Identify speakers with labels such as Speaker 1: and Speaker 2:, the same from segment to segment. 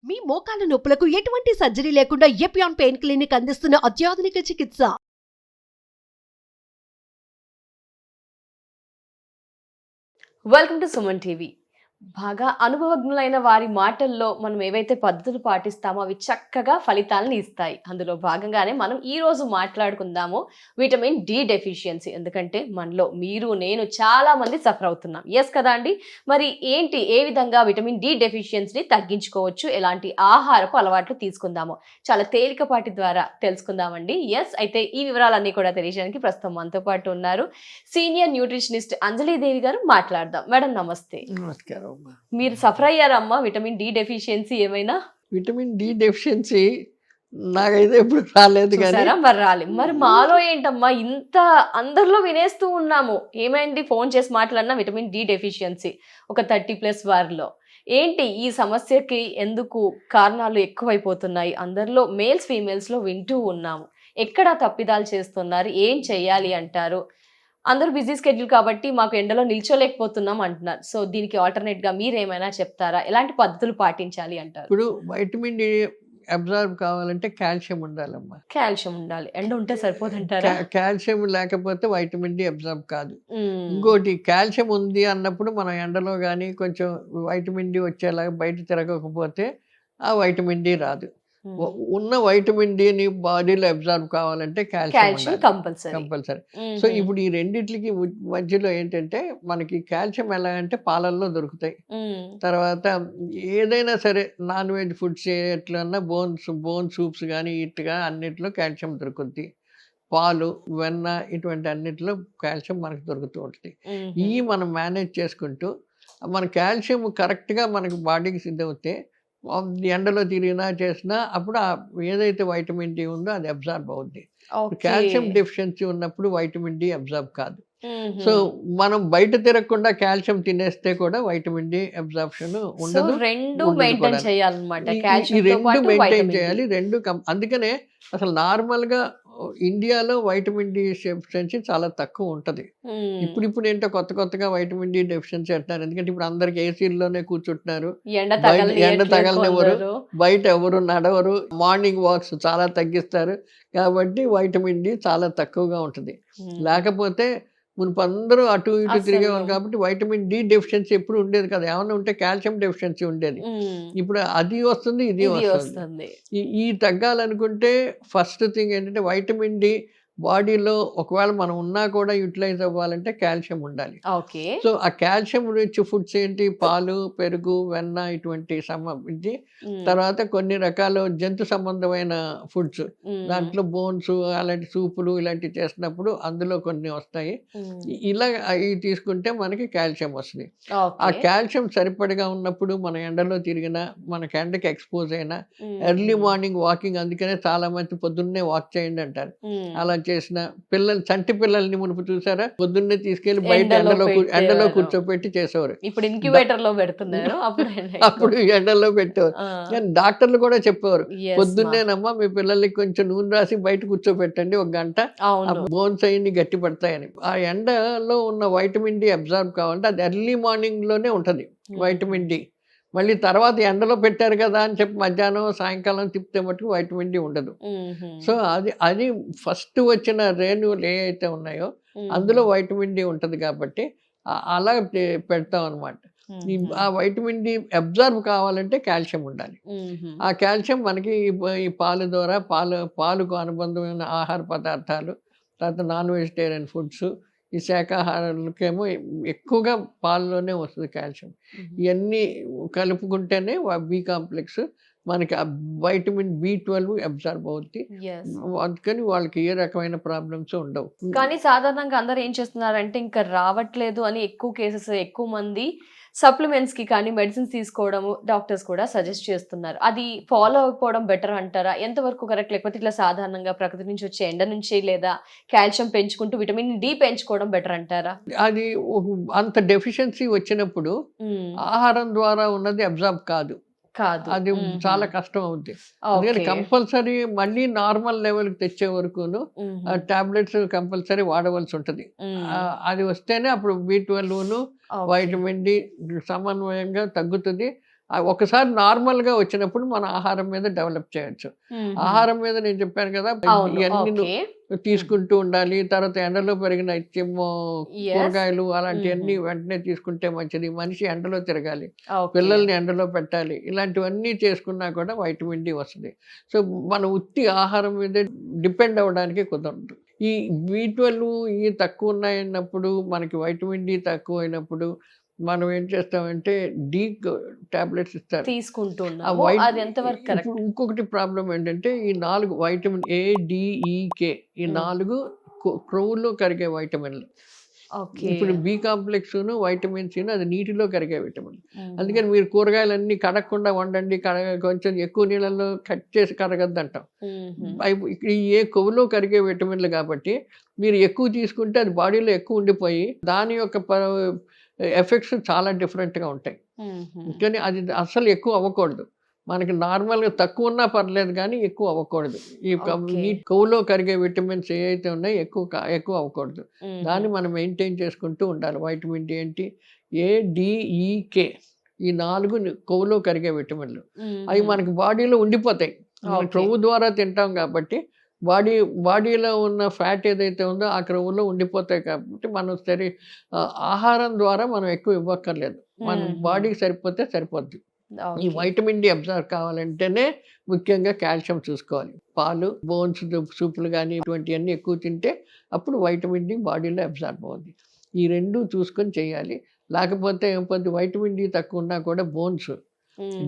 Speaker 1: మీ మోకాల నొప్పులకు ఎటువంటి సర్జరీ లేకుండా ఎపియాన్ పెయిన్ క్లినిక్ అందిస్తున్న అత్యాధునిక చికిత్స.
Speaker 2: Welcome to Suman TV. బాగా అనుభవజ్ఞులైన వారి మాటల్లో మనం ఏవైతే పద్ధతులు పాటిస్తామో అవి చక్కగా ఫలితాలను ఇస్తాయి. అందులో భాగంగానే మనం ఈ రోజు మాట్లాడుకుందాము విటమిన్ డి డెఫిషియన్సీ. ఎందుకంటే మనలో మీరు నేను చాలా మంది సఫర్ అవుతున్నాం. ఎస్ కదా అండి? మరి ఏంటి, ఏ విధంగా విటమిన్ డి డెఫిషియన్సీని తగ్గించుకోవచ్చు, ఎలాంటి ఆహారపు అలవాట్లు తీసుకుందామో చాలా తేలికపాటి ద్వారా తెలుసుకుందామండి. ఎస్, అయితే ఈ వివరాలన్నీ కూడా తెలియజేయడానికి ప్రస్తుతం మనతో పాటు ఉన్నారు సీనియర్ న్యూట్రిషనిస్ట్ అంజలీదేవి గారు. మాట్లాడదాం. మేడం నమస్తే.
Speaker 3: నమస్కారం.
Speaker 2: మీరు సఫర్ అయ్యారమ్మా విటమిన్ డి డెఫిషియన్సీ ఏమైనా?
Speaker 3: విటమిన్ డి డెఫిషియన్సీ నాకైతే ఎప్పుడు రాలేదు. కానీ
Speaker 2: మరి రాలేదు. మరి మాలో ఏంటమ్మా ఇంత అందరిలో వినేస్తూ ఉన్నాము. ఏమైంది, ఫోన్ చేసి మాట్లాడినా విటమిన్ డి డెఫిషియన్సీ ఒక 30+ వారిలో. ఏంటి ఈ సమస్యకి ఎందుకు కారణాలు ఎక్కువైపోతున్నాయి? అందరిలో మేల్స్ ఫీమేల్స్ లో వింటూ ఉన్నాము. ఎక్కడ తప్పిదాలు చేస్తున్నారు, ఏం చెయ్యాలి అంటారు? అందరూ బిజీ స్కెడ్యూల్ కాబట్టి మాకు ఎండలో నిల్చోలేకపోతున్నాం అంటున్నారు. సో దీనికి ఆల్టర్నేట్ గా మీరు ఏమైనా చెప్తారా? ఎలాంటి పద్ధతులు పాటించాలి అంటారు?
Speaker 3: ఇప్పుడు వైటమిన్ డి అబ్జర్వ్ కావాలంటే కాల్షియం ఉండాలమ్మా.
Speaker 2: కాల్షియం ఉండాలి. ఎండ ఉంటే సరిపోదంటారా?
Speaker 3: కాల్షియం లేకపోతే వైటమిన్ డి అబ్జర్వ్ కాదు. ఇంకోటి, కాల్షియం ఉంది అన్నప్పుడు మనం ఎండలో కానీ కొంచెం వైటమిన్ డి వచ్చేలాగా బయట తిరగకపోతే ఆ వైటమిన్ డి రాదు. ఉన్న వైటమిన్ డిని బాడీలో అబ్జర్వ్ కావాలంటే కాల్షియం కంపల్సరీ. సో ఇప్పుడు ఈ రెండిట్లకి మధ్యలో ఏంటంటే మనకి కాల్షియం ఎలా అంటే పాలల్లో దొరుకుతాయి. తర్వాత ఏదైనా సరే నాన్ వెజ్ ఫుడ్స్ ఎట్లన్నా బోన్ సూప్స్ కానీ ఇట్లా అన్నిట్లో కాల్షియం దొరుకుద్ది. పాలు, వెన్న ఇటువంటి అన్నిట్లో కాల్షియం మనకు దొరుకుతూ ఉంటుంది. ఇవి మనం మేనేజ్ చేసుకుంటూ మన కాల్షియం కరెక్ట్గా మనకు బాడీకి సిద్ధమవుతే ఎండలో తిరిగినా చేసినా అప్పుడు ఏదైతే వైటమిన్ డి ఉందో అది అబ్జర్వ్ అవుద్ది. కాల్షియం డెఫిషియన్సీ ఉన్నప్పుడు వైటమిన్ డి అబ్జర్వ్ కాదు. సో మనం బయట తిరగకుండా కాల్షియం తినేస్తే కూడా వైటమిన్ డి అబ్జర్ప్షన్ ఉండదు.
Speaker 2: ఈ రెండు మెయింటైన్
Speaker 3: చేయాలి. అందుకనే అసలు నార్మల్ గా ఇండియాలో వైటమిన్ డి డెఫిషియన్సీ చాలా తక్కువ ఉంటది. ఇప్పుడు ఏంటో కొత్తగా వైటమిన్ డి డెఫిషియన్సీ అంటున్నారు. ఎందుకంటే ఇప్పుడు అందరికి ఏసీల్లోనే కూర్చుంటున్నారు, ఎండ తగలనివ్వరు, బయట ఎవరు నడవరు, మార్నింగ్ వాక్స్ చాలా తగ్గిస్తారు. కాబట్టి వైటమిన్ డి చాలా తక్కువగా ఉంటుంది. లేకపోతే మునుపు అందరూ అటు ఇటు తిరిగేవారు కాబట్టి వైటమిన్ డి డెఫిషియన్సీ ఎప్పుడు ఉండేది కదా. ఏమన్నా ఉంటే కాల్షియం డెఫిషియన్సీ ఉండేది. ఇప్పుడు అది వస్తుంది, ఇది వస్తుంది. ఈ తగ్గాలనుకుంటే ఫస్ట్ థింగ్ ఏంటంటే వైటమిన్ డి బాడీలో ఒకవేళ మనం ఉన్నా కూడా యూటిలైజ్ అవ్వాలంటే కాల్షియం ఉండాలి. సో ఆ కాల్షియం రిచ్ ఫుడ్స్ ఏంటి? పాలు, పెరుగు, వెన్న ఇటువంటి సంబంధించి, తర్వాత కొన్ని రకాల జంతు సంబంధమైన ఫుడ్స్, దాంట్లో బోన్స్ అలాంటి సూపులు ఇలాంటివి చేసినప్పుడు అందులో కొన్ని వస్తాయి. ఇలా అవి తీసుకుంటే మనకి కాల్షియం వస్తుంది. ఆ కాల్షియం సరిపడగా ఉన్నప్పుడు మన ఎండలో తిరిగినా, మనకి ఎండకి ఎక్స్పోజ్ అయినా, ఎర్లీ మార్నింగ్ వాకింగ్, అందుకనే చాలా మంది పొద్దున్నే వాక్ చేయండి అంటారు. అలా చేసిన చంటి పిల్లల్ని మునుపు చూసారా, పొద్దున్నే తీసుకెళ్లి బయట ఎండలో కూర్చోబెట్టి చేసేవారు.
Speaker 2: ఇప్పుడు ఇంక్యుబేటర్ లో పెడుతున్నారు,
Speaker 3: అప్పుడు ఎండలో పెట్టేవారు. కానీ డాక్టర్లు కూడా చెప్పేవారు, పొద్దున్నేనమ్మా మీ పిల్లలకి కొంచెం నూనె రాసి బయట కూర్చోబెట్టండి 1 గంట, బోన్స్ అయ్యి గట్టి పడతాయని. ఆ ఎండలో ఉన్న వైటమిన్ డి అబ్జర్వ్ కావాలంటే అది ఎర్లీ మార్నింగ్ లోనే ఉంటది వైటమిన్ డి. మళ్ళీ తర్వాత ఎండలో పెట్టారు కదా అని చెప్పి మధ్యాహ్నం సాయంకాలం తిప్పితే మటుకు వైటమిన్ డి ఉండదు. సో అది ఫస్ట్ వచ్చిన రేణువులు ఏ అయితే ఉన్నాయో అందులో వైటమిన్ డి ఉంటుంది. కాబట్టి అలా పెడతాం అనమాట. ఆ వైటమిన్ డి అబ్జర్వ్ కావాలంటే కాల్షియం ఉండాలి. ఆ కాల్షియం మనకి ఈ పాలు ద్వారా, పాలుకు అనుబంధమైన ఆహార పదార్థాలు, తర్వాత నాన్ వెజిటేరియన్ ఫుడ్స్, ఈ శాకాహారాలకేమో ఎక్కువగా పాలలోనే వస్తుంది కాల్షియం. ఇవన్నీ కలుపుకుంటేనే బి కాంప్లెక్స్ మనకి వైటమిన్ B12 అబ్జర్వ్ అవుతుంది. అందుకని వాళ్ళకి ఏ రకమైన ప్రాబ్లమ్స్ ఉండవు.
Speaker 2: కానీ సాధారణంగా అందరూ ఏం చేస్తున్నారంటే ఇంకా రావట్లేదు అని ఎక్కువ కేసెస్, ఎక్కువ మంది సప్లిమెంట్స్ కి కానీ మెడిసిన్స్ తీసుకోవడము డాక్టర్స్ కూడా సజెస్ట్ చేస్తున్నారు. అది ఫాలో అయిపోవడం బెటర్ అంటారా? ఎంతవరకు కరెక్ట్? లేకపోతే ఇట్లా సాధారణంగా ప్రకృతి నుంచి వచ్చే ఎండ నుంచి లేదా కాల్షియం పెంచుకుంటూ విటమిన్ డి పెంచుకోవడం బెటర్ అంటారా?
Speaker 3: అది అంత డెఫిషియన్సీ వచ్చినప్పుడు ఆహారం ద్వారా ఉన్నది అబ్జర్వ్ కాదు. అది చాలా కష్టం అవుద్ది. అందుకని కంపల్సరీ మళ్ళీ నార్మల్ లెవెల్ కి తెచ్చే వరకును టాబ్లెట్స్ కంపల్సరీ వాడవలసి ఉంటది. అది వస్తేనే అప్పుడు B12 వైటమిన్ డి సమన్వయంగా తగ్గుతుంది. ఒకసారి నార్మల్గా వచ్చినప్పుడు మన ఆహారం మీద డెవలప్ చేయొచ్చు. ఆహారం మీద నేను చెప్పాను కదా, ఇవన్నీ తీసుకుంటూ ఉండాలి. తర్వాత ఎండలో పెరిగిన కూరగాయలు అలాంటివన్నీ వెంటనే తీసుకుంటే మంచిది. మనిషి ఎండలో తిరగాలి, పిల్లల్ని ఎండలో పెట్టాలి. ఇలాంటివన్నీ చేసుకున్నా కూడా వైటమిన్ డి వస్తుంది. సో మన ఉత్తి ఆహారం మీదే డిపెండ్ అవ్వడానికి కుదరదు. ఈ B12 ఈ తక్కువ ఉన్నాయన్నప్పుడు, మనకి వైటమిన్ డి తక్కువ అయినప్పుడు మనం ఏం చేస్తామంటే డి టాబ్లెట్స్ ఇస్తారు. ఇప్పుడు ఇంకొకటి ప్రాబ్లం ఏంటంటే ఈ 4 vitamin A, D, E, K ఈ 4 క్రొవ్వులో కరిగే వైటమిన్లు. ఇప్పుడు బి కాంప్లెక్స్ వైటమిన్ సి అది నీటిలో కరిగే విటమిన్. అందుకని మీరు కూరగాయలన్నీ కడగకుండా వండండి, కొంచెం ఎక్కువ నీళ్ళల్లో కట్ చేసి కరగద్దు అంటాం. ఏ కొవ్వులో కరిగే విటమిన్లు కాబట్టి మీరు ఎక్కువ తీసుకుంటే అది బాడీలో ఎక్కువ ఉండిపోయి దాని యొక్క ఎఫెక్ట్స్ చాలా డిఫరెంట్గా ఉంటాయి. కానీ అది అసలు ఎక్కువ అవ్వకూడదు. మనకి నార్మల్గా తక్కువ ఉన్నా పర్లేదు కానీ ఎక్కువ అవ్వకూడదు. ఈ కొవ్వులో కరిగే విటమిన్స్ ఏవైతే ఉన్నాయో ఎక్కువ అవ్వకూడదు. దాన్ని మనం మెయింటైన్ చేసుకుంటూ ఉండాలి. వైటమిన్ డి ఏంటి, A, D, E, K ఈ 4 కొవ్వులో కరిగే విటమిన్లు. అవి మనకి బాడీలో ఉండిపోతాయి. మనం క్రొవ్వు ద్వారా తింటాం కాబట్టి బాడీలో ఉన్న ఫ్యాట్ ఏదైతే ఉందో ఆ క్రొవ్వులో ఉండిపోతాయి. కాబట్టి మనం ఆహారం ద్వారా మనం ఎక్కువ ఇవ్వక్కర్లేదు. మన బాడీకి సరిపోతే సరిపోద్ది. ఈ వైటమిన్ డి అబ్జర్వ్ కావాలంటేనే ముఖ్యంగా కాల్షియం చూసుకోవాలి. పాలు, బోన్స్ సూపులు కానీ ఇటువంటివన్నీ ఎక్కువ తింటే అప్పుడు వైటమిన్ డి బాడీలో అబ్జర్వ్ అవుతుంది. ఈ రెండు చూసుకొని చేయాలి. లేకపోతే వైటమిన్ డి తక్కువ ఉన్నా కూడా బోన్స్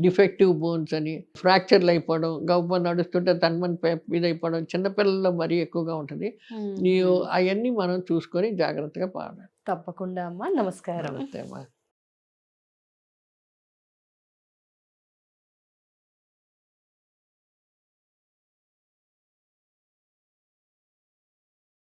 Speaker 3: డిఫెక్టివ్ బోన్స్ అని, ఫ్రాక్చర్లు అయిపోవడం, గవ్వ నడుస్తుంటే తన్మన్ ఇదైపోవడం చిన్నపిల్లల్లో మరీ ఎక్కువగా ఉంటుంది. అవన్నీ మనం చూసుకొని జాగ్రత్తగా పాడాలి.
Speaker 2: తప్పకుండా అమ్మా. నమస్కారం.
Speaker 3: నమస్తే అమ్మా.